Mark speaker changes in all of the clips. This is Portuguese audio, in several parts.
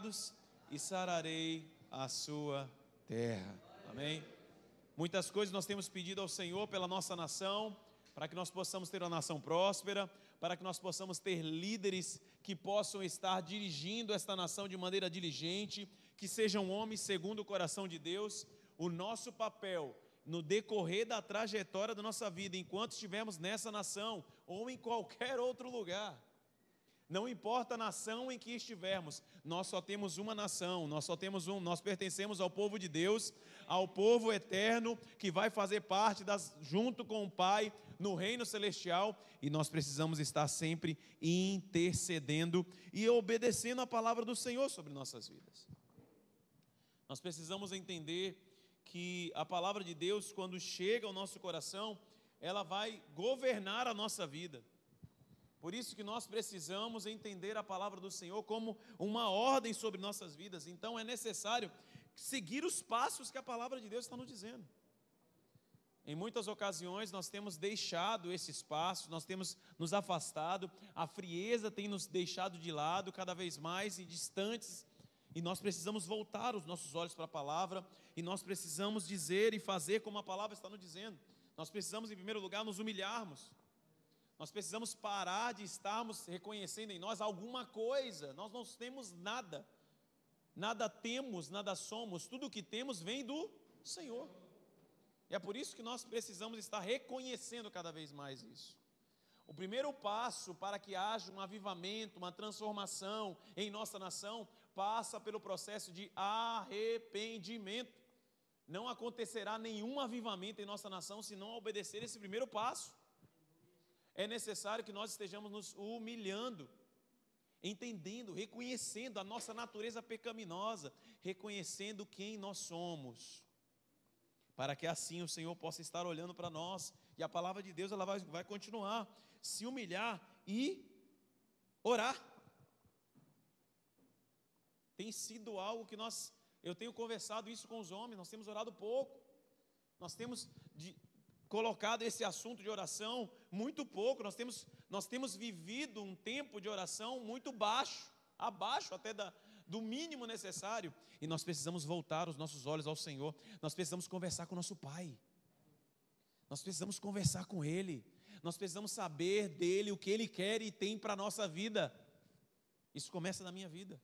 Speaker 1: pecados e sararei a sua terra. Amém? Muitas coisas nós temos pedido ao Senhor pela nossa nação, para que nós possamos ter uma nação próspera, para que nós possamos ter líderes que possam estar dirigindo esta nação de maneira diligente, que sejam homens segundo o coração de Deus. O nosso papel no decorrer da trajetória da nossa vida, enquanto estivermos nessa nação ou em qualquer outro lugar, não importa a nação em que estivermos, nós só temos uma nação, nós pertencemos ao povo de Deus, ao povo eterno, que vai fazer parte junto com o Pai, no reino celestial, e nós precisamos estar sempre intercedendo e obedecendo a palavra do Senhor sobre nossas vidas. Nós precisamos entender que a palavra de Deus, quando chega ao nosso coração, ela vai governar a nossa vida. Por isso que nós precisamos entender a palavra do Senhor como uma ordem sobre nossas vidas. Então é necessário seguir os passos que a palavra de Deus está nos dizendo. Em muitas ocasiões nós temos deixado esses passos, nós temos nos afastado, a frieza tem nos deixado de lado cada vez mais e distantes, e nós precisamos voltar os nossos olhos para a palavra, e nós precisamos dizer e fazer como a palavra está nos dizendo. Nós precisamos, em primeiro lugar, nos humilharmos. Nós precisamos parar de estarmos reconhecendo em nós alguma coisa. Nós não temos nada. Nada temos, nada somos. Tudo o que temos vem do Senhor. E é por isso que nós precisamos estar reconhecendo cada vez mais isso. O primeiro passo para que haja um avivamento, uma transformação em nossa nação, passa pelo processo de arrependimento. Não acontecerá nenhum avivamento em nossa nação se não obedecer esse primeiro passo. É necessário que nós estejamos nos humilhando, entendendo, reconhecendo a nossa natureza pecaminosa, reconhecendo quem nós somos, para que assim o Senhor possa estar olhando para nós, e a palavra de Deus ela vai continuar, se humilhar e orar. Tem sido algo que eu tenho conversado isso com os homens, nós temos orado pouco, nós temos colocado esse assunto de oração muito pouco, nós temos vivido um tempo de oração muito baixo, abaixo até do mínimo necessário, e nós precisamos voltar os nossos olhos ao Senhor. Nós precisamos conversar com o nosso Pai, nós precisamos conversar com Ele, nós precisamos saber dEle o que Ele quer e tem para a nossa vida. Isso começa na minha vida.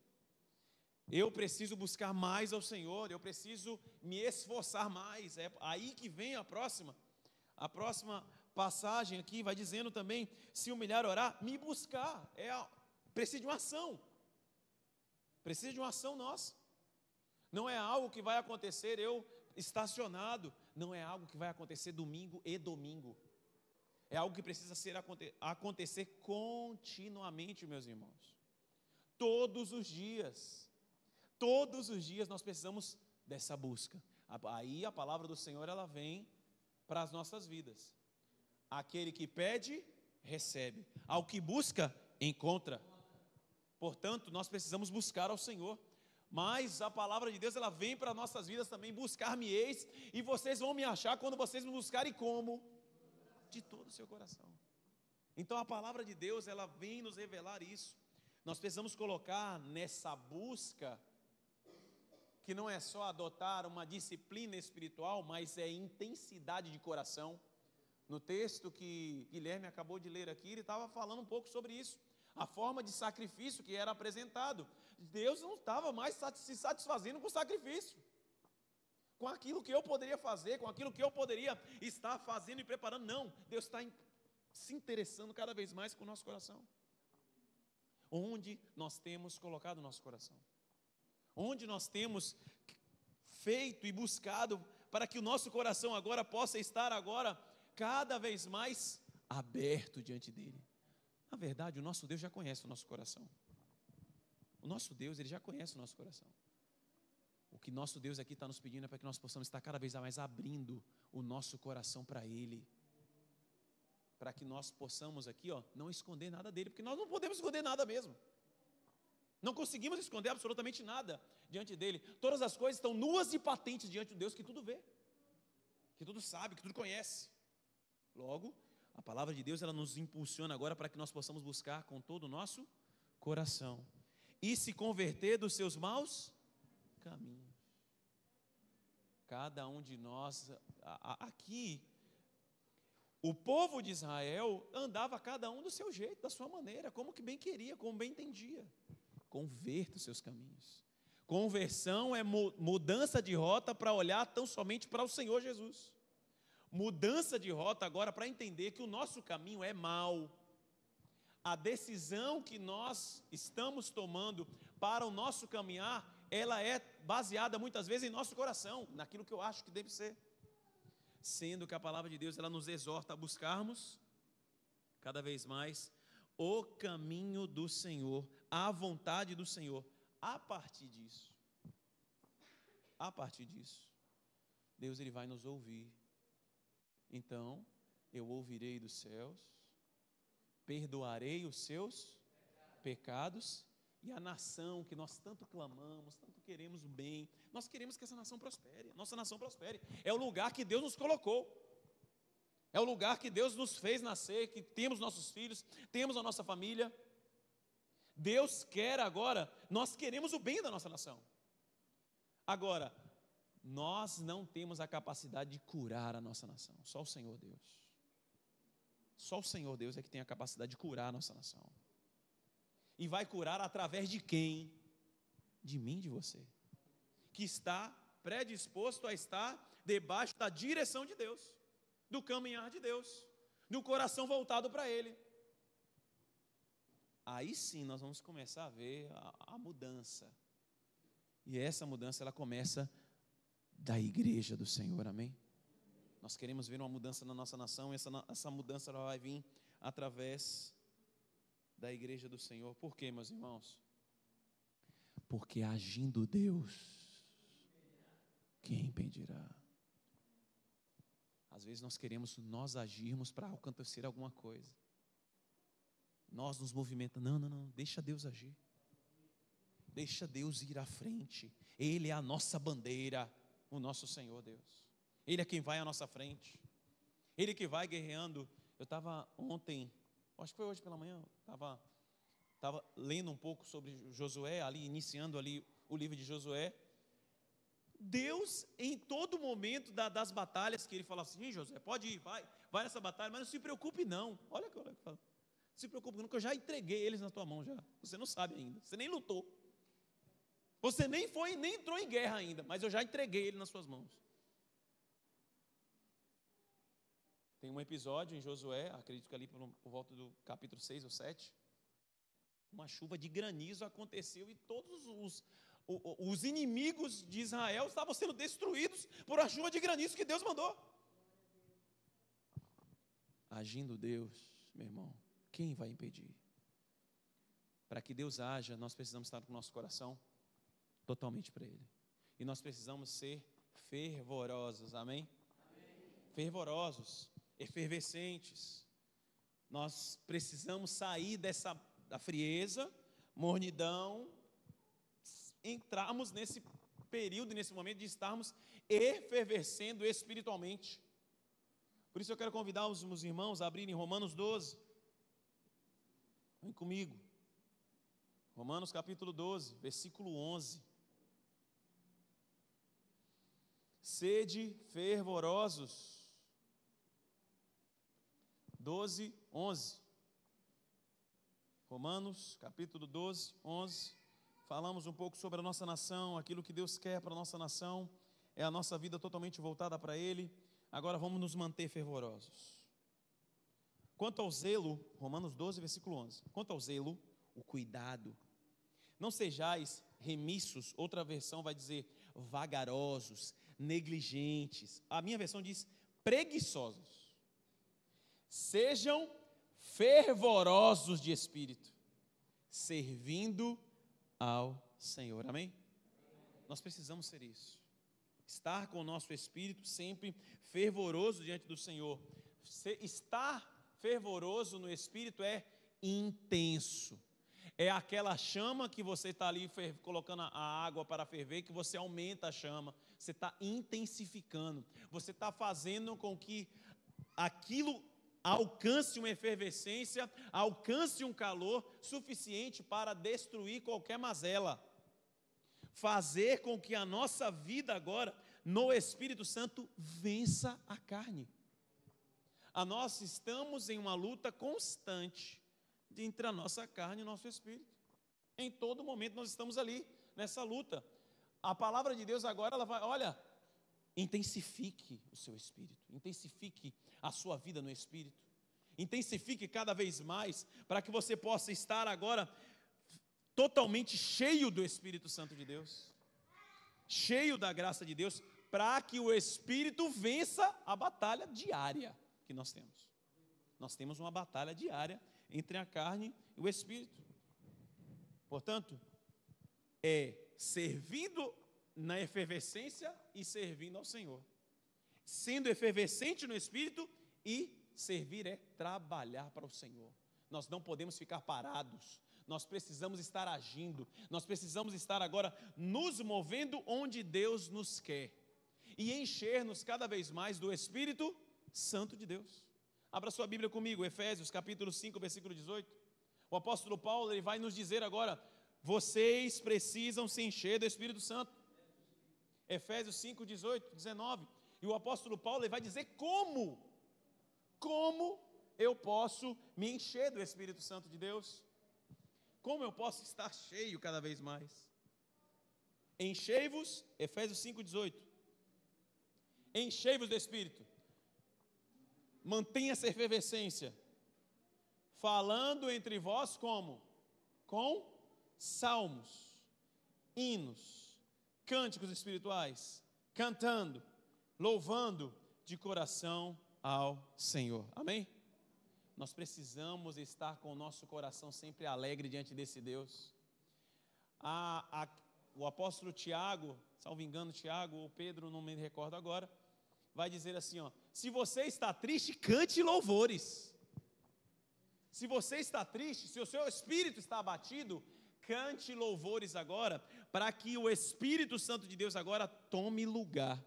Speaker 1: Eu preciso buscar mais ao Senhor, eu preciso me esforçar mais. É aí que vem a próxima passagem aqui, vai dizendo também, se humilhar, orar, me buscar. Precisa de uma ação. Precisa de uma ação nossa. Não é algo que vai acontecer eu estacionado. Não é algo que vai acontecer domingo e domingo. É algo que precisa acontecer continuamente, meus irmãos. Todos os dias nós precisamos dessa busca. Aí a palavra do Senhor ela vem para as nossas vidas. Aquele que pede, recebe. Ao que busca, encontra. Portanto, nós precisamos buscar ao Senhor. Mas a palavra de Deus ela vem para as nossas vidas também. Buscar-me-eis, e vocês vão me achar quando vocês me buscarem como? De todo o seu coração. Então a palavra de Deus ela vem nos revelar isso. Nós precisamos colocar nessa busca, que não é só adotar uma disciplina espiritual, mas é intensidade de coração. No texto que Guilherme acabou de ler aqui, ele estava falando um pouco sobre isso. A forma de sacrifício que era apresentado. Deus não estava mais se satisfazendo com o sacrifício, com aquilo que eu poderia fazer, com aquilo que eu poderia estar fazendo e preparando. Não, Deus está se interessando cada vez mais com o nosso coração. Onde nós temos colocado o nosso coração? Onde nós temos feito e buscado para que o nosso coração agora possa estar agora cada vez mais aberto diante dele? Na verdade, o nosso Deus já conhece o nosso coração. O nosso Deus, ele já conhece o nosso coração. O que nosso Deus aqui está nos pedindo é para que nós possamos estar cada vez mais abrindo o nosso coração para ele. Para que nós possamos aqui, não esconder nada dele, porque nós não podemos esconder nada mesmo. Não conseguimos esconder absolutamente nada diante dele. Todas as coisas estão nuas e patentes diante de Deus, que tudo vê, que tudo sabe, que tudo conhece. Logo, a palavra de Deus ela nos impulsiona agora para que nós possamos buscar com todo o nosso coração. e se converter dos seus maus caminhos. Cada um de nós, aqui, o povo de Israel andava cada um do seu jeito, da sua maneira, como que bem queria, como bem entendia. Converta os seus caminhos. Conversão é mudança de rota para olhar tão somente para o Senhor Jesus. Mudança de rota agora para entender que o nosso caminho é mau. A decisão que nós estamos tomando para o nosso caminhar, ela é baseada muitas vezes em nosso coração, naquilo que eu acho que deve ser. Sendo que a palavra de Deus, ela nos exorta a buscarmos cada vez mais o caminho do Senhor, a vontade do Senhor. A partir disso, Deus ele vai nos ouvir. Então, eu ouvirei dos céus, perdoarei os seus pecados, e a nação que nós tanto clamamos, tanto queremos o bem, nós queremos que essa nação prospere, nossa nação prospere. É o lugar que Deus nos colocou, é o lugar que Deus nos fez nascer, que temos nossos filhos, temos a nossa família. Deus quer agora, nós queremos o bem da nossa nação. Agora, nós não temos a capacidade de curar a nossa nação, só o Senhor Deus. Só o Senhor Deus é que tem a capacidade de curar a nossa nação. E vai curar através de quem? De mim, de você. Que está predisposto a estar debaixo da direção de Deus, do caminhar de Deus, do coração voltado para Ele. Aí sim nós vamos começar a ver a mudança. E essa mudança ela começa da igreja do Senhor, amém? Nós queremos ver uma mudança na nossa nação, e essa mudança ela vai vir através da igreja do Senhor. Por quê, meus irmãos? Porque agindo Deus, quem impedirá? Às vezes nós queremos nós agirmos para acontecer alguma coisa. Nós nos movimentamos, não, deixa Deus agir. Deixa Deus ir à frente. Ele é a nossa bandeira, o nosso Senhor Deus. Ele é quem vai à nossa frente. Ele que vai guerreando. Eu estava ontem, acho que foi hoje pela manhã, estava lendo um pouco sobre Josué, ali iniciando ali o livro de Josué. Deus, em todo momento das batalhas, que ele fala assim: Josué, pode ir, vai nessa batalha, mas não se preocupe não. Olha que eu falo. Não se preocupe não, que eu já entreguei eles na tua mão já. Você não sabe ainda, você nem lutou. Você nem entrou em guerra ainda, mas eu já entreguei ele nas suas mãos. Tem um episódio em Josué, acredito que ali por volta do capítulo 6 ou 7, uma chuva de granizo aconteceu e todos os inimigos de Israel estavam sendo destruídos por uma chuva de granizo que Deus mandou. Agindo Deus, meu irmão, quem vai impedir? Para que Deus haja, nós precisamos estar com o nosso coração totalmente para Ele. E nós precisamos ser fervorosos, amém? Fervorosos, efervescentes. Nós precisamos sair da frieza, mornidão, entrarmos nesse período, nesse momento de estarmos efervescendo espiritualmente. Por isso eu quero convidar os meus irmãos a abrirem Romanos 12. Vem comigo. Romanos capítulo 12, versículo 11. Sede fervorosos. 12, 11. Romanos capítulo 12, 11. Falamos um pouco sobre a nossa nação, aquilo que Deus quer para a nossa nação, é a nossa vida totalmente voltada para Ele. Agora vamos nos manter fervorosos. Quanto ao zelo, Romanos 12, versículo 11. Quanto ao zelo, o cuidado. Não sejais remissos, outra versão vai dizer vagarosos, negligentes. A minha versão diz preguiçosos. Sejam fervorosos de espírito, servindo ao Senhor. Amém? Nós precisamos ser isso. Estar com o nosso espírito sempre fervoroso diante do Senhor. Estar fervoroso no espírito é intenso. É aquela chama que você está ali colocando a água para ferver, que você aumenta a chama. Você está intensificando. Você está fazendo com que alcance uma efervescência, alcance um calor suficiente para destruir qualquer mazela. Fazer com que a nossa vida agora, no Espírito Santo, vença a carne. Nós estamos em uma luta constante entre a nossa carne e o nosso espírito. Em todo momento nós estamos ali, nessa luta. A palavra de Deus agora, ela vai, olha, intensifique o seu espírito, intensifique a sua vida no espírito, intensifique cada vez mais, para que você possa estar agora totalmente cheio do Espírito Santo de Deus, cheio da graça de Deus, para que o Espírito vença a batalha diária que nós temos. Nós temos uma batalha diária entre a carne e o Espírito. Portanto, servindo na efervescência e servindo ao Senhor. Sendo efervescente no Espírito e servir é trabalhar para o Senhor. Nós não podemos ficar parados. Nós precisamos estar agindo. Nós precisamos estar agora nos movendo onde Deus nos quer. E encher-nos cada vez mais do Espírito Santo de Deus. Abra sua Bíblia comigo, Efésios capítulo 5, versículo 18. O apóstolo Paulo, ele vai nos dizer agora: vocês precisam se encher do Espírito Santo. Efésios 5, 18, 19. E o apóstolo Paulo, ele vai dizer como eu posso me encher do Espírito Santo de Deus. Como eu posso estar cheio cada vez mais. Enchei-vos, Efésios 5, 18. Enchei-vos do Espírito. Mantenha essa efervescência. Falando entre vós como? Com salmos, hinos, cânticos espirituais, cantando, louvando de coração ao Senhor. Amém? Nós precisamos estar com o nosso coração sempre alegre diante desse Deus. O apóstolo Tiago, salvo engano, Tiago ou Pedro, não me recordo agora, vai dizer assim, ó: se você está triste, cante louvores. Se você está triste, se o seu espírito está abatido, cante louvores agora, para que o Espírito Santo de Deus agora tome lugar.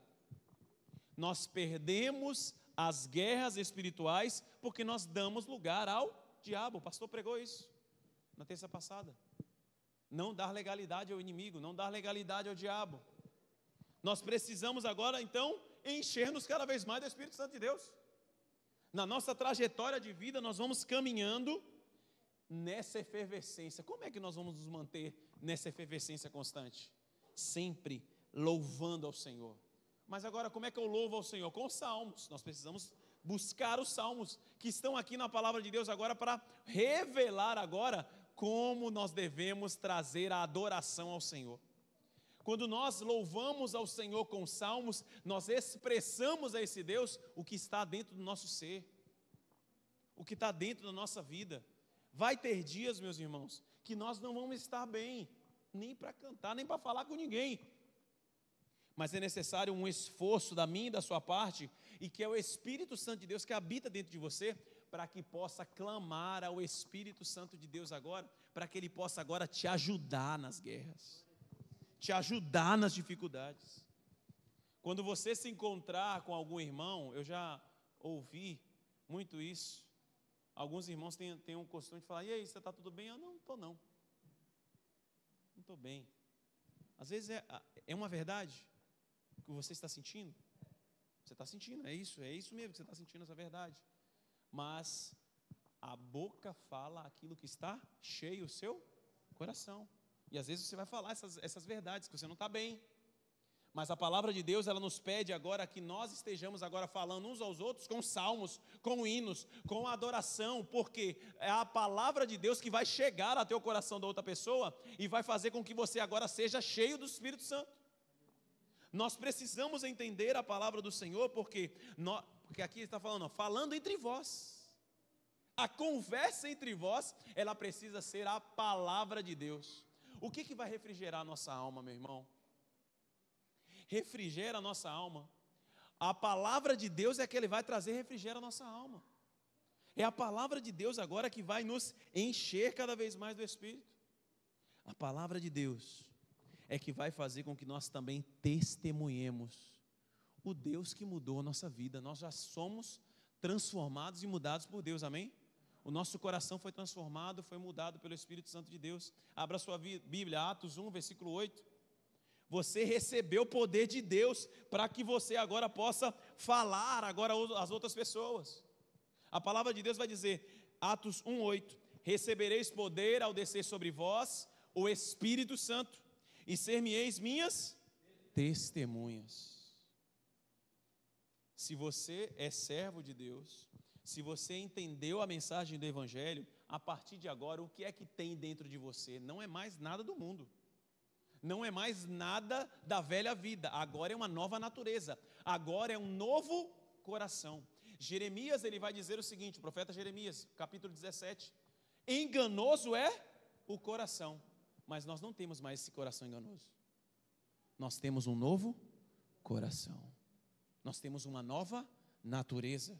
Speaker 1: Nós perdemos as guerras espirituais porque nós damos lugar ao diabo. O pastor pregou isso na terça passada. Não dar legalidade ao inimigo, não dar legalidade ao diabo. Nós precisamos agora então encher-nos cada vez mais do Espírito Santo de Deus. Na nossa trajetória de vida nós vamos caminhando nessa efervescência. Como é que nós vamos nos manter nessa efervescência constante? Sempre louvando ao Senhor. Mas agora, como é que eu louvo ao Senhor? Com os salmos. Nós precisamos buscar os salmos que estão aqui na palavra de Deus agora, para revelar agora como nós devemos trazer a adoração ao Senhor. Quando nós louvamos ao Senhor com salmos, nós expressamos a esse Deus o que está dentro do nosso ser, o que está dentro da nossa vida. Vai ter dias, meus irmãos, que nós não vamos estar bem, nem para cantar, nem para falar com ninguém. Mas é necessário um esforço da minha e da sua parte, e que é o Espírito Santo de Deus que habita dentro de você, para que possa clamar ao Espírito Santo de Deus agora, para que Ele possa agora te ajudar nas guerras, te ajudar nas dificuldades. Quando você se encontrar com algum irmão, eu já ouvi muito isso, alguns irmãos têm um costume de falar: e aí, você está tudo bem? Eu não estou não estou bem. Às vezes é uma verdade que você está sentindo. Você está sentindo, é isso mesmo que você está sentindo, essa verdade. Mas a boca fala aquilo que está cheio o seu coração. E às vezes você vai falar essas verdades, que você não está bem. Mas a palavra de Deus, ela nos pede agora que nós estejamos agora falando uns aos outros com salmos, com hinos, com adoração, porque é a palavra de Deus que vai chegar até o coração da outra pessoa e vai fazer com que você agora seja cheio do Espírito Santo. Nós precisamos entender a palavra do Senhor, porque aqui ele está falando, falando entre vós. A conversa entre vós, ela precisa ser a palavra de Deus. O que vai refrigerar a nossa alma, meu irmão? Refrigera a nossa alma. A palavra de Deus é que Ele vai trazer refrigério à nossa alma. É a palavra de Deus agora que vai nos encher cada vez mais do Espírito. A palavra de Deus é que vai fazer com que nós também testemunhemos o Deus que mudou a nossa vida. Nós já somos transformados e mudados por Deus, amém? O nosso coração foi transformado, foi mudado pelo Espírito Santo de Deus. Abra sua Bíblia, Atos 1, versículo 8. Você recebeu o poder de Deus para que você agora possa falar agora às outras pessoas. A palavra de Deus vai dizer, Atos 1, 8, recebereis poder ao descer sobre vós o Espírito Santo, e ser-me-eis minhas testemunhas. Se você é servo de Deus, se você entendeu a mensagem do Evangelho, a partir de agora, o que é que tem dentro de você? Não é mais nada do mundo. Não é mais nada da velha vida. Agora é uma nova natureza. Agora é um novo coração. Jeremias, ele vai dizer o seguinte, o profeta Jeremias, capítulo 17. Enganoso é o coração. Mas nós não temos mais esse coração enganoso. Nós temos um novo coração. Nós temos uma nova natureza.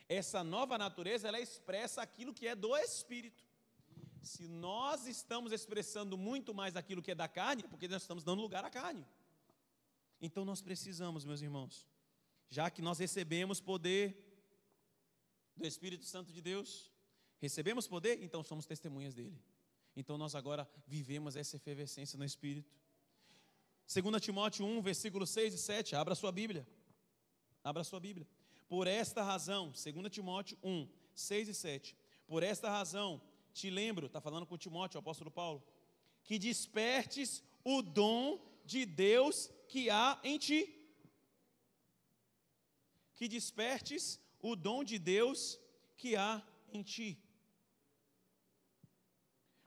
Speaker 1: Essa nova natureza, ela expressa aquilo que é do Espírito. Se nós estamos expressando muito mais aquilo que é da carne, é porque nós estamos dando lugar à carne. Então nós precisamos, meus irmãos, já que nós recebemos poder do Espírito Santo de Deus, recebemos poder, então somos testemunhas dele. Então nós agora vivemos essa efervescência no Espírito. 2 Timóteo 1, versículos 6 e 7, abra sua Bíblia. Abra sua Bíblia. Por esta razão, 2 Timóteo 1, 6 e 7, por esta razão, te lembro, está falando com Timóteo, o apóstolo Paulo, que despertes o dom de Deus que há em ti. Que despertes o dom de Deus que há em ti.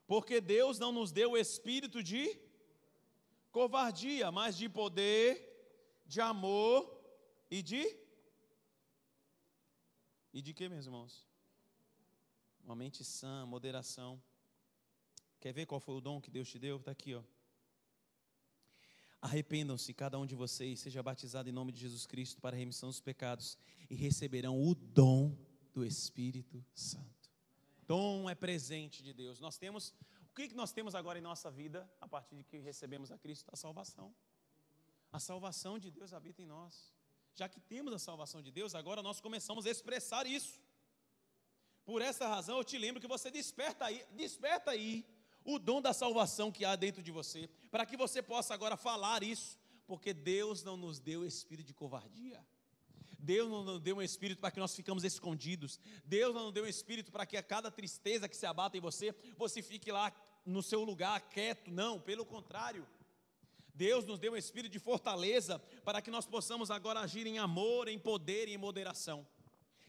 Speaker 1: Porque Deus não nos deu o espírito de covardia, mas de poder, de amor e de... E de quê, meus irmãos? Uma mente sã, moderação. Quer ver qual foi o dom que Deus te deu? Está aqui, ó. Arrependam-se, cada um de vocês, seja batizado em nome de Jesus Cristo para a remissão dos pecados e receberão o dom do Espírito Santo. Dom é presente de Deus. Nós temos, o que nós temos agora em nossa vida, a partir de que recebemos a Cristo? A salvação. A salvação de Deus habita em nós. Já que temos a salvação de Deus, agora nós começamos a expressar isso. Por essa razão eu te lembro que você desperta aí o dom da salvação que há dentro de você, para que você possa agora falar isso, porque Deus não nos deu espírito de covardia. Deus não nos deu um espírito para que nós ficamos escondidos. Deus não nos deu um espírito para que a cada tristeza que se abata em você, você fique lá no seu lugar quieto. Não, pelo contrário. Deus nos deu um espírito de fortaleza para que nós possamos agora agir em amor, em poder e em moderação.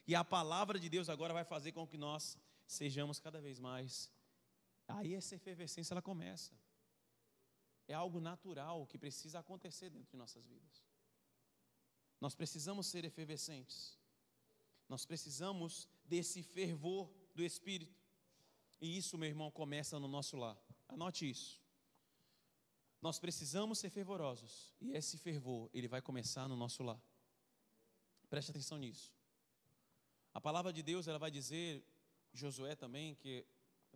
Speaker 1: E a palavra de Deus agora vai fazer com que nós sejamos cada vez mais. Aí essa efervescência ela começa. É algo natural que precisa acontecer dentro de nossas vidas. Nós precisamos ser efervescentes. Nós precisamos desse fervor do Espírito. E isso, meu irmão, começa no nosso lar. Anote isso. Nós precisamos ser fervorosos. E esse fervor, ele vai começar no nosso lar. Preste atenção nisso. A palavra de Deus, ela vai dizer, Josué também, que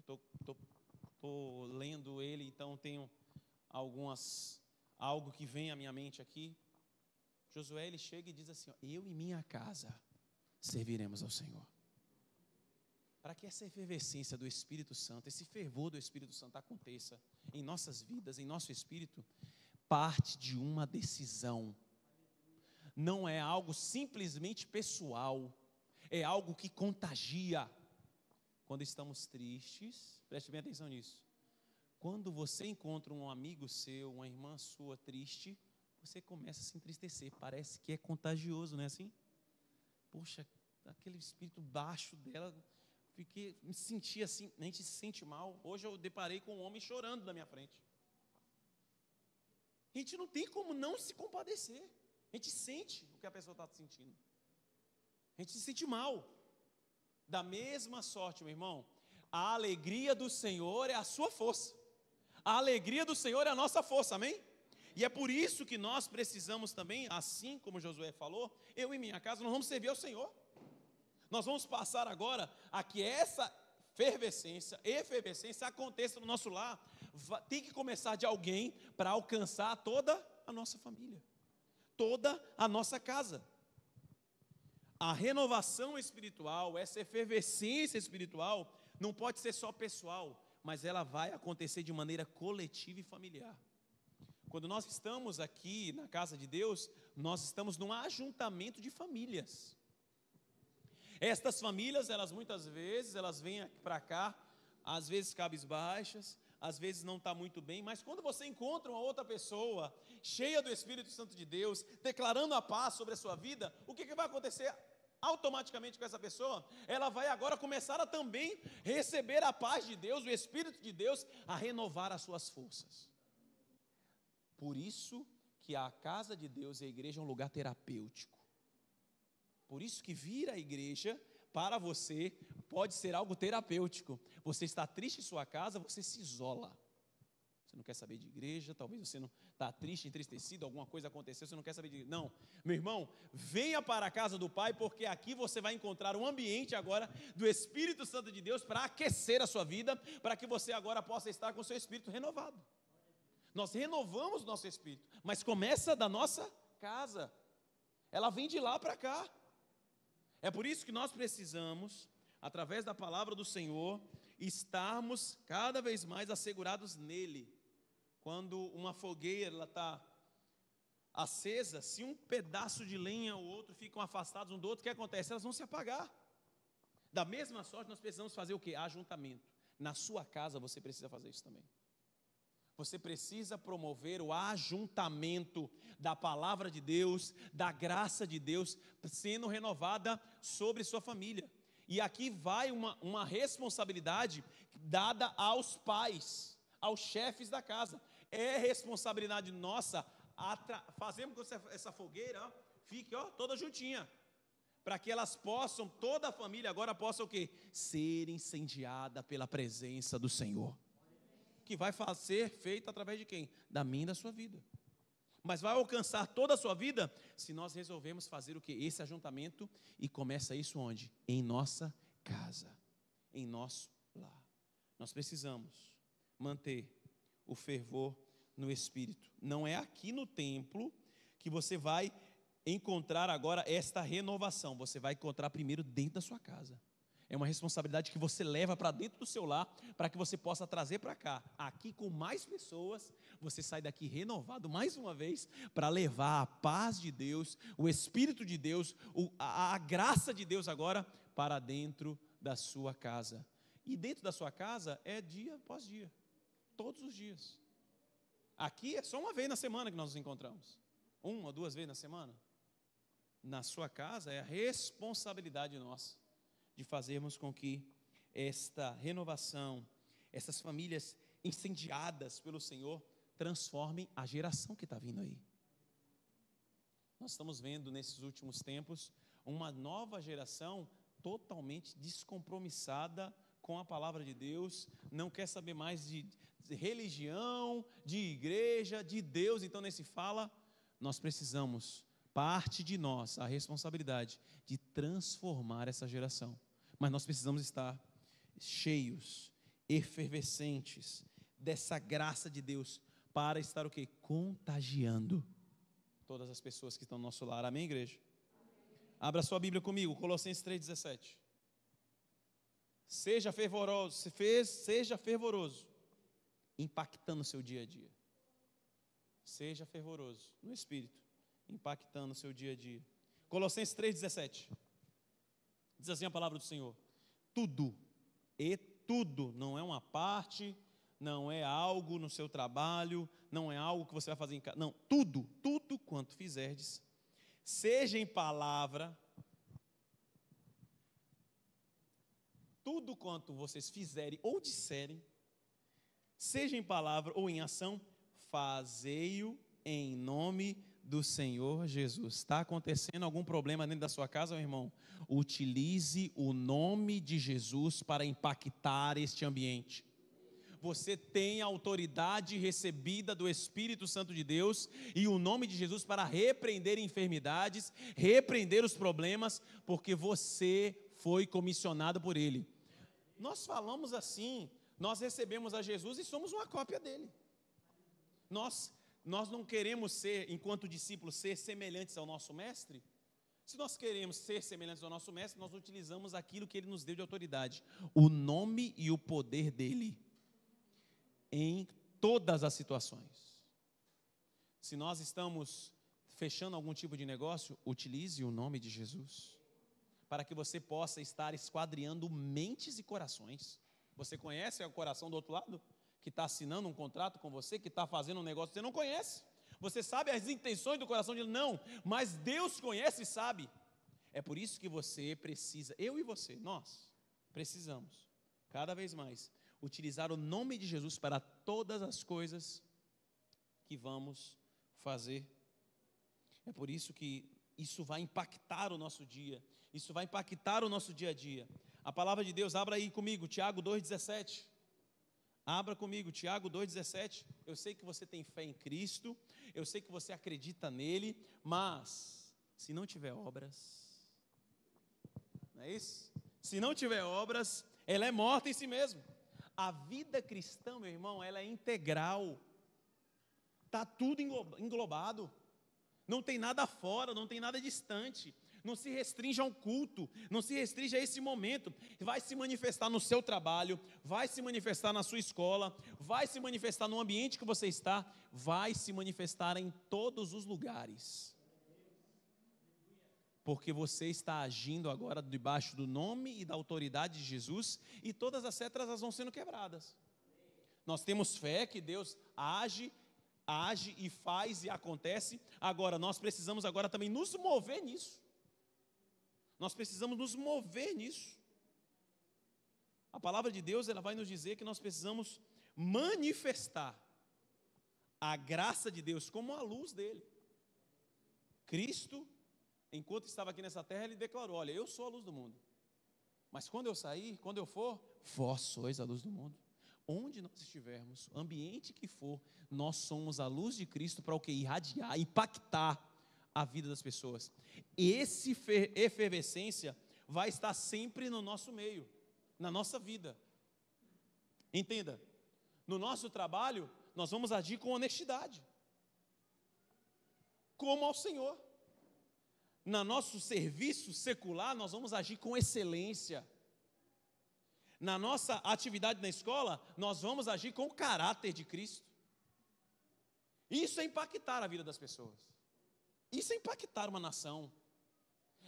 Speaker 1: eu estou lendo ele, então tenho algo que vem à minha mente aqui. Josué, ele chega e diz assim, ó, eu e minha casa serviremos ao Senhor. Para que essa efervescência do Espírito Santo, esse fervor do Espírito Santo aconteça em nossas vidas, em nosso espírito, parte de uma decisão. Não é algo simplesmente pessoal, é algo que contagia. Quando estamos tristes, preste bem atenção nisso. Quando você encontra um amigo seu, uma irmã sua triste, você começa a se entristecer, parece que é contagioso, não é assim? Poxa, aquele espírito baixo dela, me senti assim, a gente se sente mal. Hoje eu deparei com um homem chorando na minha frente. A gente não tem como não se compadecer. A gente sente o que a pessoa está sentindo. A gente se sente mal. Da mesma sorte, meu irmão, a alegria do Senhor é a sua força. A alegria do Senhor é a nossa força, amém? E é por isso que nós precisamos também, assim como Josué falou, eu e minha casa, nós vamos servir ao Senhor. Nós vamos passar agora a que essa efervescência aconteça no nosso lar. Tem que começar de alguém para alcançar toda a nossa família, toda a nossa casa. a renovação espiritual, essa efervescência espiritual, não pode ser só pessoal, mas ela vai acontecer de maneira coletiva e familiar. Quando nós estamos aqui na casa de Deus, nós estamos num ajuntamento de famílias. Estas famílias, elas muitas vezes, elas vêm para cá, às vezes cabisbaixas, às vezes não está muito bem, mas quando você encontra uma outra pessoa, cheia do Espírito Santo de Deus, declarando a paz sobre a sua vida, o que vai acontecer automaticamente com essa pessoa? Ela vai agora começar a também receber a paz de Deus, o Espírito de Deus, a renovar as suas forças. Por isso que a casa de Deus e a igreja é um lugar terapêutico. Por isso que vir à igreja, para você, pode ser algo terapêutico. Você está triste em sua casa, você se isola. Você não quer saber de igreja, talvez você não está triste, entristecido, alguma coisa aconteceu, você não quer saber de igreja. Não, meu irmão, venha para a casa do Pai, porque aqui você vai encontrar um ambiente agora do Espírito Santo de Deus para aquecer a sua vida, para que você agora possa estar com o seu espírito renovado. Nós renovamos o nosso espírito, mas começa da nossa casa. Ela vem de lá para cá. É por isso que nós precisamos, através da palavra do Senhor, estarmos cada vez mais assegurados nele. Quando uma fogueira está acesa, se um pedaço de lenha ou outro ficam afastados um do outro, o que acontece? Elas vão se apagar. Da mesma sorte, nós precisamos fazer o quê? Ajuntamento. Na sua casa você precisa fazer isso também. Você precisa promover o ajuntamento da palavra de Deus, da graça de Deus, sendo renovada sobre sua família. E aqui vai uma responsabilidade dada aos pais, aos chefes da casa. É responsabilidade nossa fazermos com que essa fogueira fique toda juntinha, para que elas possam, toda a família agora possa o quê? Ser incendiada pela presença do Senhor. Que vai ser feito através de quem? Da minha e da sua vida. Mas vai alcançar toda a sua vida se nós resolvemos fazer o quê? Esse ajuntamento. E começa isso onde? Em nossa casa, em nosso lar. Nós precisamos manter o fervor no Espírito. Não é aqui no templo que você vai encontrar agora esta renovação. Você vai encontrar primeiro dentro da sua casa. É uma responsabilidade que você leva para dentro do seu lar, para que você possa trazer para cá. Aqui com mais pessoas, você sai daqui renovado mais uma vez, para levar a paz de Deus, o Espírito de Deus, a graça de Deus agora, para dentro da sua casa. E dentro da sua casa é dia após dia, todos os dias. Aqui é só uma vez na semana que nós nos encontramos. 1 ou 2 vezes na semana. Na sua casa é a responsabilidade nossa de fazermos com que esta renovação, essas famílias incendiadas pelo Senhor, transformem a geração que está vindo aí. Nós estamos vendo nesses últimos tempos uma nova geração totalmente descompromissada com a palavra de Deus, não quer saber mais de religião, de igreja, de Deus. Então nesse fala, nós precisamos, parte de nós, a responsabilidade de transformar essa geração. Mas nós precisamos estar cheios, efervescentes dessa graça de Deus, para estar o quê? Contagiando todas as pessoas que estão no nosso lar. Amém, igreja? Abra sua Bíblia comigo, Colossenses 3,17. Seja fervoroso, impactando o seu dia a dia. Seja fervoroso no Espírito, impactando o seu dia a dia. Colossenses 3,17. Diz assim a palavra do Senhor: tudo, não é uma parte, não é algo no seu trabalho, não é algo que você vai fazer em casa, não, tudo quanto fizerdes, seja em palavra, tudo quanto vocês fizerem ou disserem, seja em palavra ou em ação, fazei-o em nome do Senhor Jesus. Está acontecendo algum problema dentro da sua casa, meu irmão? Utilize o nome de Jesus para impactar este ambiente. Você tem a autoridade recebida do Espírito Santo de Deus e o nome de Jesus para repreender enfermidades, repreender os problemas, porque você foi comissionado por Ele. Nós falamos assim, nós recebemos a Jesus e somos uma cópia dele. Nós não queremos ser, enquanto discípulos, ser semelhantes ao nosso mestre, Se nós queremos ser semelhantes ao nosso mestre, nós utilizamos aquilo que ele nos deu de autoridade, o nome e o poder dele, em todas as situações. Se nós estamos fechando algum tipo de negócio, utilize o nome de Jesus, para que você possa estar esquadriando mentes e corações. Você conhece o coração do outro lado? Que está assinando um contrato com você, que está fazendo um negócio que você não conhece. Você sabe as intenções do coração dele? Não, mas Deus conhece e sabe. É por isso que você precisa, eu e você, nós precisamos, cada vez mais, utilizar o nome de Jesus para todas as coisas que vamos fazer. É por isso que isso vai impactar o nosso dia, isso vai impactar o nosso dia a dia. A palavra de Deus, abra aí comigo, Tiago 2,17. Abra comigo, Tiago 2,17. Eu sei que você tem fé em Cristo, eu sei que você acredita nele, mas se não tiver obras, não é isso? Se não tiver obras, ela é morta em si mesma. A vida cristã, meu irmão, ela é integral, está tudo englobado, não tem nada fora, não tem nada distante. Não se restringe a um culto, não se restringe a esse momento. Vai se manifestar no seu trabalho, vai se manifestar na sua escola, vai se manifestar no ambiente que você está, vai se manifestar em todos os lugares. Porque você está agindo agora debaixo do nome e da autoridade de Jesus, e todas as cetras elas vão sendo quebradas. Nós temos fé que Deus age e faz e acontece. Agora, nós precisamos agora também nos mover nisso. Nós precisamos nos mover nisso. A palavra de Deus, ela vai nos dizer que nós precisamos manifestar a graça de Deus como a luz dele. Cristo, enquanto estava aqui nessa terra, ele declarou: olha, eu sou a luz do mundo, mas quando eu sair, quando eu for, vós sois a luz do mundo. Onde nós estivermos, ambiente que for, nós somos a luz de Cristo para o que? Irradiar, impactar a vida das pessoas. Esse efervescência vai estar sempre no nosso meio, na nossa vida. Entenda, no nosso trabalho, nós vamos agir com honestidade, como ao Senhor. No nosso serviço secular, nós vamos agir com excelência. Na nossa atividade na escola, nós vamos agir com o caráter de Cristo. Isso é impactar a vida das pessoas. Isso é impactar uma nação.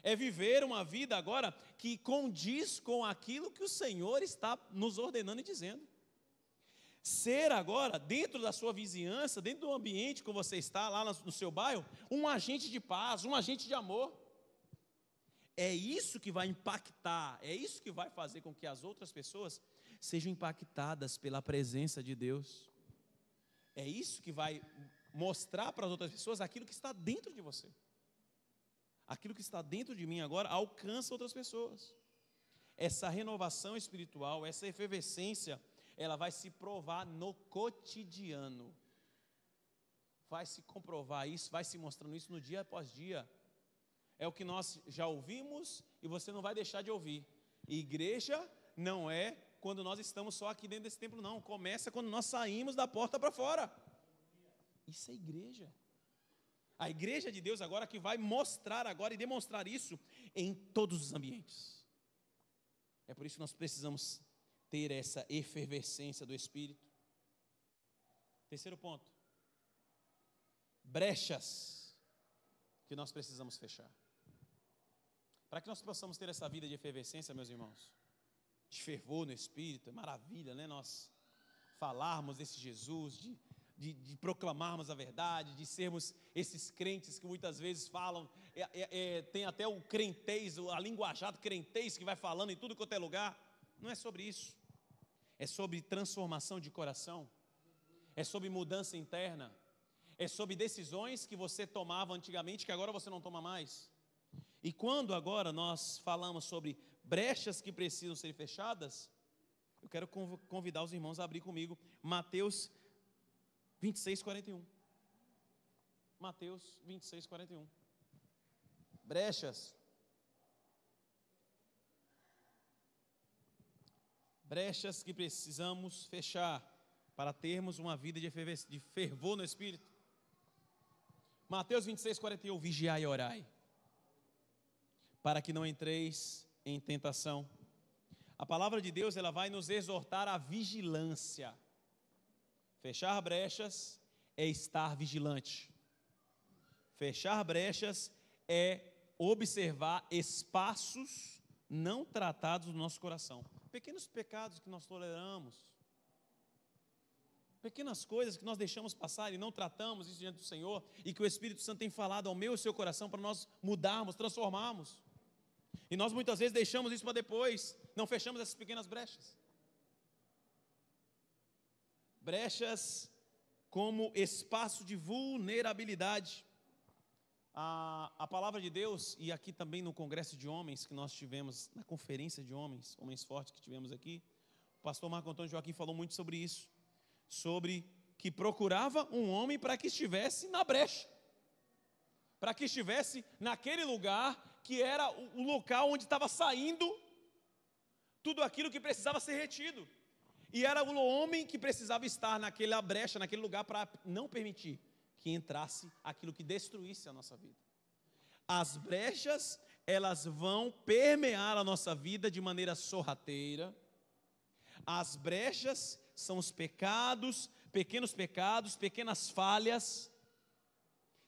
Speaker 1: É viver uma vida agora que condiz com aquilo que o Senhor está nos ordenando e dizendo. Ser agora, dentro da sua vizinhança, dentro do ambiente que você está, lá no seu bairro, um agente de paz, um agente de amor. É isso que vai impactar, é isso que vai fazer com que as outras pessoas sejam impactadas pela presença de Deus. É isso que vai mostrar para as outras pessoas aquilo que está dentro de você. Aquilo que está dentro de mim agora alcança outras pessoas. Essa renovação espiritual, essa efervescência, ela vai se provar no cotidiano. Vai se comprovar isso, vai se mostrando isso no dia após dia. É o que nós já ouvimos e você não vai deixar de ouvir. Igreja não é quando nós estamos só aqui dentro desse templo, não. Começa quando nós saímos da porta para fora. Isso é igreja. A igreja de Deus agora que vai mostrar agora e demonstrar isso em todos os ambientes. É por isso que nós precisamos ter essa efervescência do Espírito. Terceiro ponto. Brechas que nós precisamos fechar. Para que nós possamos ter essa vida de efervescência, meus irmãos, de fervor no Espírito, é maravilha, né? Nós falarmos desse Jesus, de proclamarmos a verdade, de sermos esses crentes que muitas vezes falam, tem até o crentez, a linguajado crentez que vai falando em tudo quanto é lugar. Não é sobre isso, é sobre transformação de coração, é sobre mudança interna, é sobre decisões que você tomava antigamente que agora você não toma mais. E quando agora nós falamos sobre brechas que precisam ser fechadas, eu quero convidar os irmãos a abrir comigo Mateus 26, 41. Mateus 26, 41. Brechas. Brechas que precisamos fechar para termos uma vida de fervor no Espírito. Mateus 26, 41. Vigiai e orai, para que não entreis em tentação. A palavra de Deus, ela vai nos exortar à vigilância. Fechar brechas é estar vigilante. Fechar brechas é observar espaços não tratados no nosso coração. Pequenos pecados que nós toleramos, pequenas coisas que nós deixamos passar e não tratamos isso diante do Senhor, e que o Espírito Santo tem falado ao meu e ao seu coração para nós mudarmos, transformarmos. E nós muitas vezes deixamos isso para depois, não fechamos essas pequenas brechas. Brechas como espaço de vulnerabilidade. A palavra de Deus, e aqui também no congresso de homens que nós tivemos, na conferência de homens fortes que tivemos aqui, o pastor Marco Antônio Joaquim falou muito sobre isso, sobre que procurava um homem para que estivesse na brecha, para que estivesse naquele lugar que era o local onde estava saindo tudo aquilo que precisava ser retido, e era o homem que precisava estar naquela brecha, naquele lugar, para não permitir que entrasse aquilo que destruísse a nossa vida. As brechas, elas vão permear a nossa vida de maneira sorrateira. As brechas são os pecados, pequenas falhas,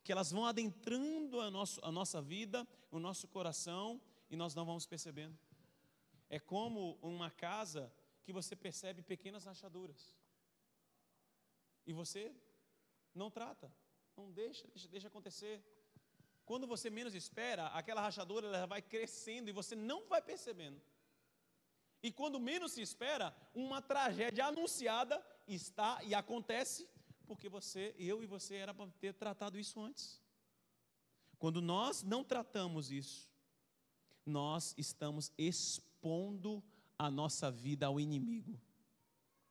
Speaker 1: que elas vão adentrando a nossa vida, o nosso coração, e nós não vamos percebendo. É como uma casa que você percebe pequenas rachaduras, e você não trata, não deixa acontecer. Quando você menos espera, aquela rachadura ela vai crescendo e você não vai percebendo. E quando menos se espera, uma tragédia anunciada está e acontece, porque eu e você era para ter tratado isso antes. Quando nós não tratamos isso, nós estamos expondo a nossa vida ao inimigo,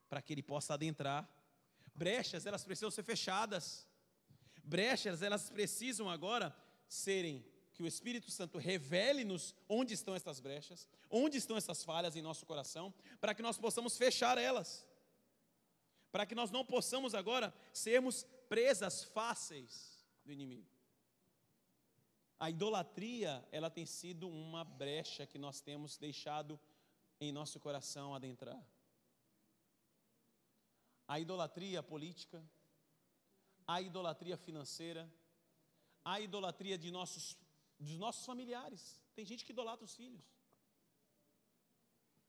Speaker 1: para que ele possa adentrar. Brechas, elas precisam ser fechadas. Brechas, elas precisam agora serem, que o Espírito Santo revele-nos onde estão essas brechas, onde estão essas falhas em nosso coração, para que nós possamos fechar elas, para que nós não possamos agora sermos presas fáceis do inimigo. A idolatria, ela tem sido uma brecha que nós temos deixado em nosso coração adentrar. A idolatria política, a idolatria financeira, a idolatria dos nossos familiares. Tem gente que idolatra os filhos.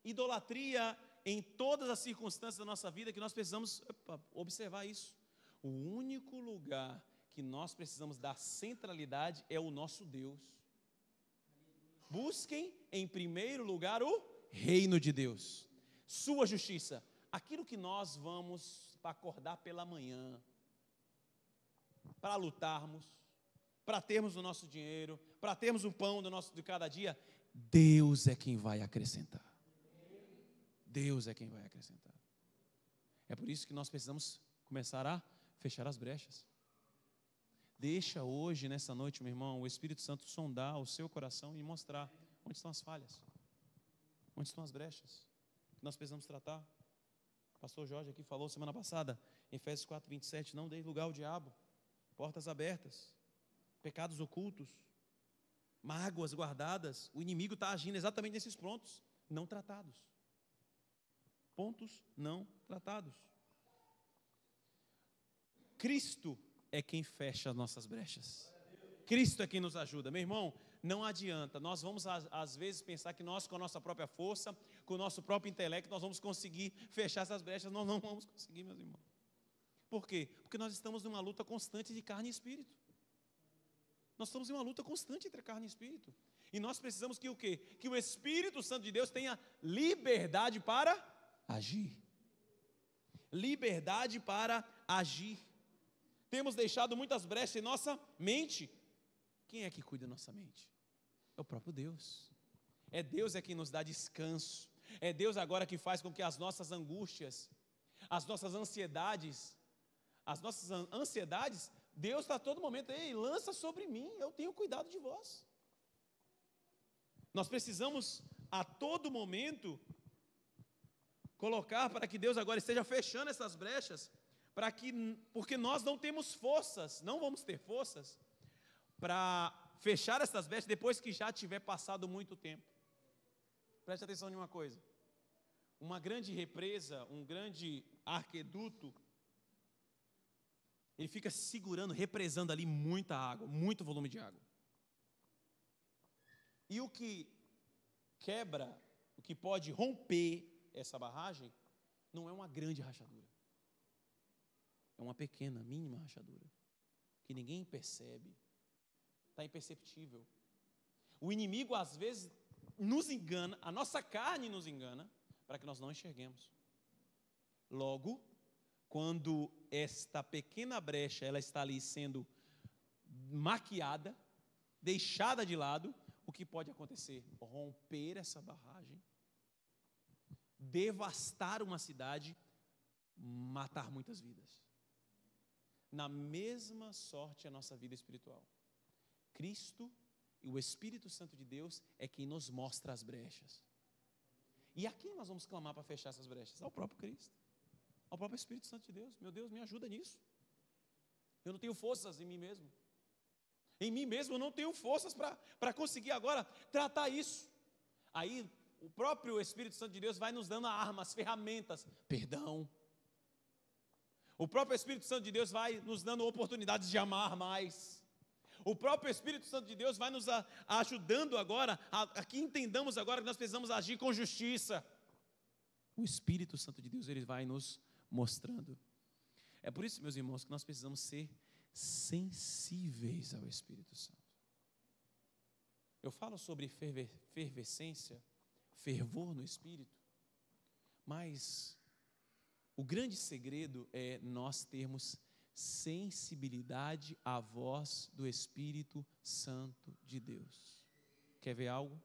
Speaker 1: Idolatria em todas as circunstâncias da nossa vida, que nós precisamos observar isso. O único lugar que nós precisamos dar centralidade é o nosso Deus. Busquem em primeiro lugar o reino de Deus, sua justiça, aquilo que nós vamos acordar pela manhã, para lutarmos, para termos o nosso dinheiro, para termos o pão de cada dia. Deus é quem vai acrescentar. Deus é quem vai acrescentar. É por isso que nós precisamos começar a fechar as brechas. Deixa hoje, nessa noite, meu irmão, o Espírito Santo sondar o seu coração e mostrar onde estão as falhas, onde estão as brechas que nós precisamos tratar. O pastor Jorge aqui falou semana passada, em Efésios 4:27, não dê lugar ao diabo, portas abertas, pecados ocultos, mágoas guardadas. O inimigo está agindo exatamente nesses pontos não tratados. Pontos não tratados. Cristo é quem fecha as nossas brechas. Cristo é quem nos ajuda. Meu irmão, não adianta. Nós vamos às vezes pensar que nós, com a nossa própria força, com o nosso próprio intelecto, nós vamos conseguir fechar essas brechas. Nós não vamos conseguir, meus irmãos. Por quê? Porque nós estamos numa luta constante de carne e espírito. Nós estamos em uma luta constante entre carne e espírito. E nós precisamos que o quê? Que o Espírito Santo de Deus tenha liberdade para agir. Liberdade para agir. Temos deixado muitas brechas em nossa mente. Quem é que cuida da nossa mente? É o próprio Deus. É Deus quem nos dá descanso. É Deus agora que faz com que as nossas angústias, as nossas ansiedades, Deus está a todo momento, ei, lança sobre mim, eu tenho cuidado de vós. Nós precisamos a todo momento colocar para que Deus agora esteja fechando essas brechas, porque nós não temos forças, não vamos ter forças para fechar essas brechas depois que já tiver passado muito tempo. Preste atenção em uma coisa. Uma grande represa, um grande aqueduto, ele fica segurando, represando ali muita água, muito volume de água. E o que quebra, o que pode romper essa barragem, não é uma grande rachadura. É uma pequena, mínima rachadura, que ninguém percebe, está imperceptível. O inimigo às vezes nos engana, a nossa carne nos engana, para que nós não enxerguemos. Logo, quando esta pequena brecha, ela está ali sendo maquiada, deixada de lado, o que pode acontecer? Romper essa barragem, devastar uma cidade, matar muitas vidas. Na mesma sorte a nossa vida espiritual. Cristo e o Espírito Santo de Deus é quem nos mostra as brechas. E a quem nós vamos clamar para fechar essas brechas? Ao próprio Cristo, ao próprio Espírito Santo de Deus. Meu Deus, me ajuda nisso. Eu não tenho forças em mim mesmo. Em mim mesmo eu não tenho forças para conseguir agora tratar isso. Aí o próprio Espírito Santo de Deus vai nos dando armas, ferramentas, perdão. O próprio Espírito Santo de Deus vai nos dando oportunidades de amar mais. O próprio Espírito Santo de Deus vai nos ajudando agora, a que entendamos agora que nós precisamos agir com justiça. O Espírito Santo de Deus, ele vai nos mostrando. É por isso, meus irmãos, que nós precisamos ser sensíveis ao Espírito Santo. Eu falo sobre fervescência, fervor no Espírito, mas o grande segredo é nós termos sensibilidade à voz do Espírito Santo de Deus. Quer ver algo?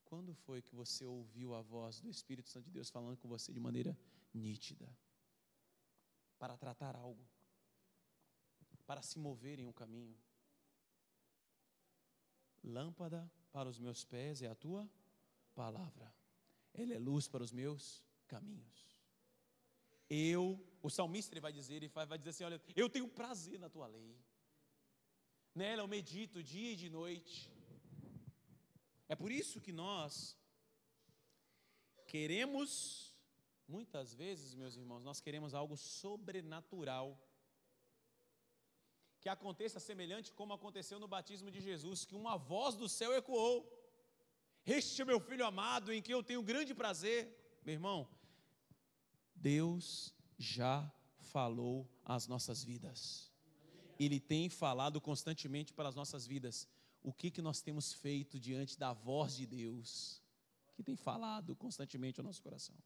Speaker 1: Quando foi que você ouviu a voz do Espírito Santo de Deus falando com você de maneira nítida? Para tratar algo, para se mover em um caminho. Lâmpada para os meus pés é a tua palavra, ela é luz para os meus caminhos. O salmista ele vai dizer assim, olha, eu tenho prazer na tua lei, nela eu medito dia e de noite. É por isso que nós queremos, muitas vezes, meus irmãos, nós queremos algo sobrenatural, que aconteça semelhante como aconteceu no batismo de Jesus, que uma voz do céu ecoou, este é meu filho amado, em quem eu tenho grande prazer. Meu irmão, Deus já falou às nossas vidas. Ele tem falado constantemente para as nossas vidas. O que nós temos feito diante da voz de Deus, que tem falado constantemente ao nosso coração?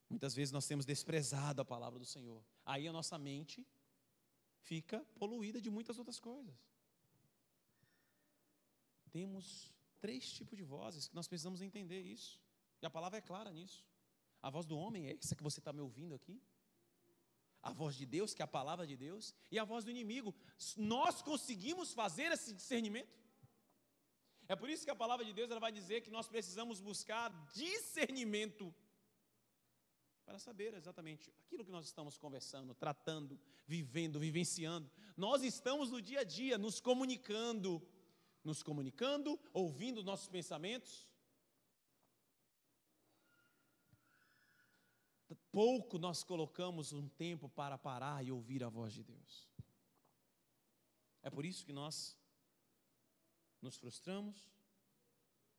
Speaker 1: Muitas vezes nós temos desprezado a palavra do Senhor. Aí a nossa mente fica poluída de muitas outras coisas. Temos 3 tipos de vozes que nós precisamos entender isso. E a palavra é clara nisso. A voz do homem é essa que você está me ouvindo aqui. A voz de Deus, que é a palavra de Deus, e a voz do inimigo. Nós conseguimos fazer esse discernimento? É por isso que a palavra de Deus ela vai dizer que nós precisamos buscar discernimento para saber exatamente aquilo que nós estamos conversando, tratando, vivendo, vivenciando. Nós estamos no dia a dia nos comunicando, ouvindo nossos pensamentos. Pouco nós colocamos um tempo para parar e ouvir a voz de Deus. É por isso que nós nos frustramos,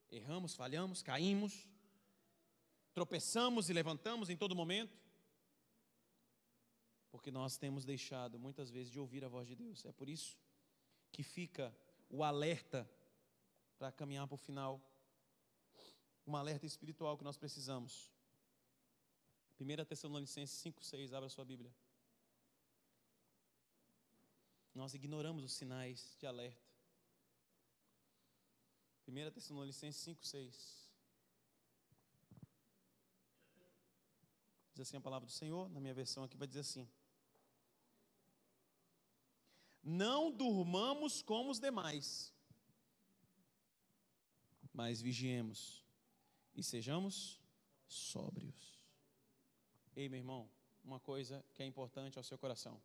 Speaker 1: erramos, falhamos, caímos, tropeçamos e levantamos em todo momento, porque nós temos deixado muitas vezes de ouvir a voz de Deus. É por isso que fica o alerta para caminhar para o final, um alerta espiritual que nós precisamos. 1 Tessalonicenses 5,6, abra sua Bíblia. Nós ignoramos os sinais de alerta. 1 Tessalonicenses 5,6. Diz assim a palavra do Senhor, na minha versão aqui vai dizer assim: não durmamos como os demais, mas vigiemos e sejamos sóbrios. Ei, meu irmão, uma coisa que é importante ao seu coração: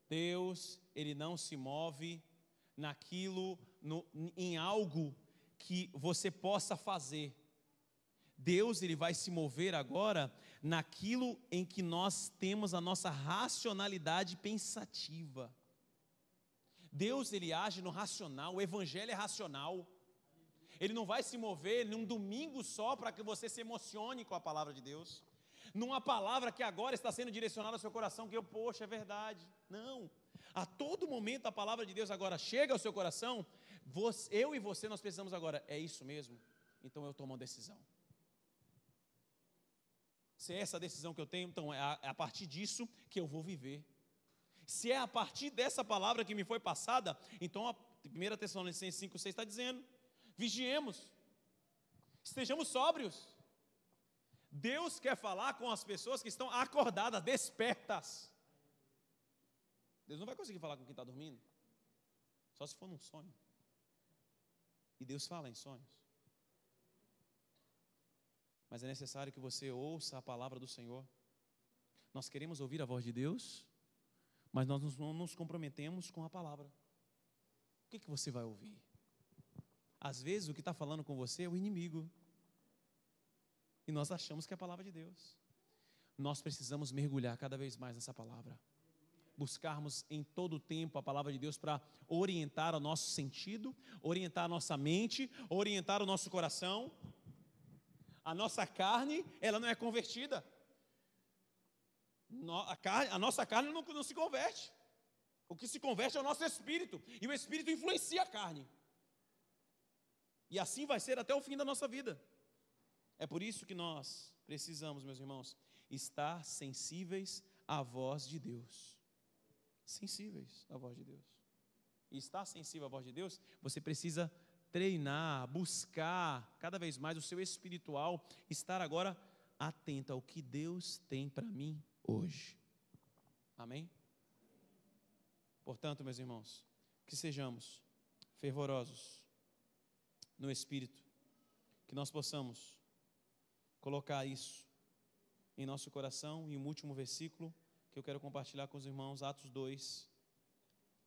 Speaker 1: Deus, Ele não se move em algo que você possa fazer. Deus, Ele vai se mover agora naquilo em que nós temos a nossa racionalidade pensativa. Deus, Ele age no racional, o Evangelho é racional. Ele não vai se mover num domingo só para que você se emocione com a palavra de Deus, numa palavra que agora está sendo direcionada ao seu coração, que poxa, é verdade. Não, a todo momento a palavra de Deus agora chega ao seu coração, eu e você, nós precisamos agora, é isso mesmo? Então eu tomo uma decisão. Se é essa decisão que eu tenho, então é a partir disso que eu vou viver. Se é a partir dessa palavra que me foi passada, então a 1 Tessalonicenses 5,6 está dizendo, vigiemos, estejamos sóbrios. Deus quer falar com as pessoas que estão acordadas, despertas. Deus não vai conseguir falar com quem está dormindo, só se for num sonho. E Deus fala em sonhos. Mas é necessário que você ouça a palavra do Senhor. Nós queremos ouvir a voz de Deus, mas nós não nos comprometemos com a palavra. O que você vai ouvir? Às vezes o que está falando com você é o inimigo. E nós achamos que é a palavra de Deus. Nós precisamos mergulhar cada vez mais nessa palavra. Buscarmos em todo o tempo a palavra de Deus para orientar o nosso sentido, orientar a nossa mente, orientar o nosso coração. A nossa carne, ela não é convertida. A nossa carne não se converte. O que se converte é o nosso espírito. E o espírito influencia a carne. E assim vai ser até o fim da nossa vida. É por isso que nós precisamos, meus irmãos, estar sensíveis à voz de Deus. Sensíveis à voz de Deus. E estar sensível à voz de Deus, você precisa treinar, buscar cada vez mais o seu espiritual, estar agora atento ao que Deus tem para mim hoje. Amém? Portanto, meus irmãos, que sejamos fervorosos no Espírito, que nós possamos colocar isso em nosso coração. E um último versículo que eu quero compartilhar com os irmãos, Atos 2,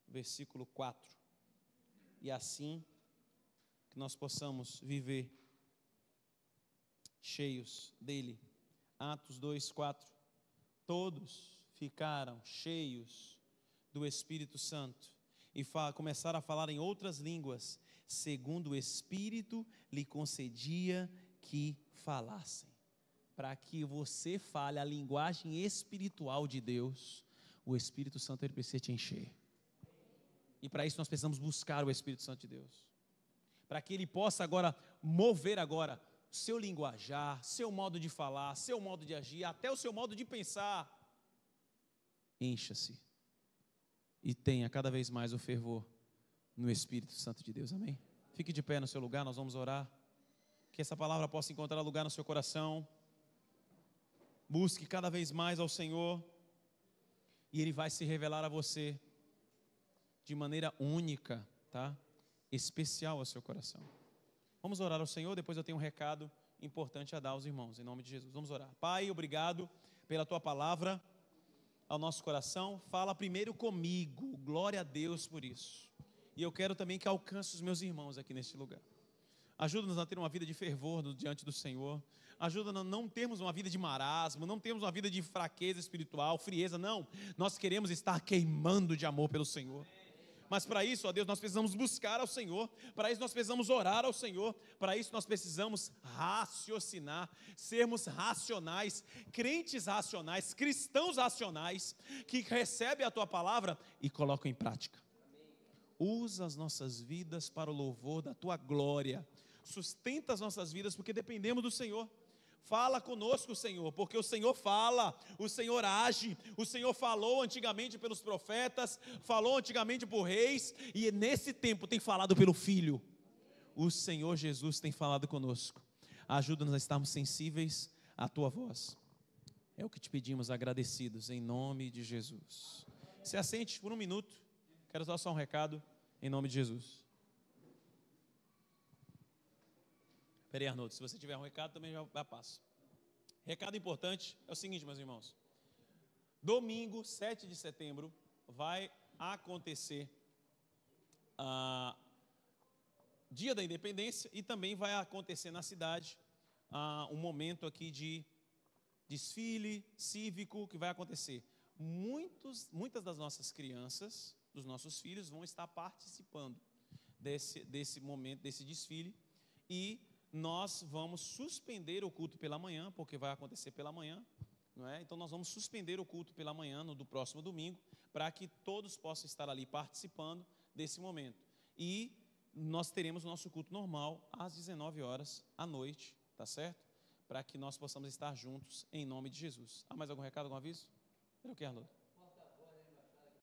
Speaker 1: versículo 4. E assim que nós possamos viver cheios dele. Atos 2, 4. Todos ficaram cheios do Espírito Santo e começaram a falar em outras línguas, segundo o Espírito lhe concedia que falassem. Para que você fale a linguagem espiritual de Deus, o Espírito Santo ele precisa te encher. E para isso nós precisamos buscar o Espírito Santo de Deus. Para que ele possa agora mover agora seu linguajar, seu modo de falar, seu modo de agir, até o seu modo de pensar. Encha-se e tenha cada vez mais o fervor no Espírito Santo de Deus, amém? Fique de pé no seu lugar, nós vamos orar. Que essa palavra possa encontrar lugar no seu coração. Busque cada vez mais ao Senhor e Ele vai se revelar a você de maneira única, tá? Especial ao seu coração. Vamos orar ao Senhor, depois eu tenho um recado importante a dar aos irmãos, em nome de Jesus. Vamos orar. Pai, obrigado pela Tua palavra ao nosso coração. Fala primeiro comigo, glória a Deus por isso. E eu quero também que alcance os meus irmãos aqui neste lugar. Ajuda-nos a ter uma vida de fervor diante do Senhor. Ajuda-nos a não termos uma vida de marasmo, não termos uma vida de fraqueza espiritual, frieza, não. Nós queremos estar queimando de amor pelo Senhor. Mas para isso, ó Deus, nós precisamos buscar ao Senhor, para isso nós precisamos orar ao Senhor, para isso nós precisamos raciocinar, sermos racionais, crentes racionais, cristãos racionais, que recebem a Tua palavra e colocam em prática. Usa as nossas vidas para o louvor da Tua glória, sustenta as nossas vidas porque dependemos do Senhor. Fala conosco, Senhor, porque o Senhor fala, o Senhor age, o Senhor falou antigamente pelos profetas, falou antigamente por reis, e nesse tempo tem falado pelo Filho. O Senhor Jesus tem falado conosco. Ajuda-nos a estarmos sensíveis à Tua voz. É o que te pedimos, agradecidos, em nome de Jesus. Se assente por um minuto, quero dar só um recado, em nome de Jesus. Peraí, Arnoldo, se você tiver um recado, também já passo. Recado importante é o seguinte, meus irmãos. Domingo, 7 de setembro, vai acontecer Dia da Independência e também vai acontecer na cidade um momento aqui de desfile cívico que vai acontecer. Muitas das nossas crianças, dos nossos filhos, vão estar participando desse momento, desse desfile, e nós vamos suspender o culto pela manhã, porque vai acontecer pela manhã, não é? Então nós vamos suspender o culto pela manhã do próximo domingo, para que todos possam estar ali participando desse momento. E nós teremos o nosso culto normal às 19 horas à noite, tá certo? Para que nós possamos estar juntos em nome de Jesus. Há mais algum recado, algum aviso? Eu quero, Arnoldo.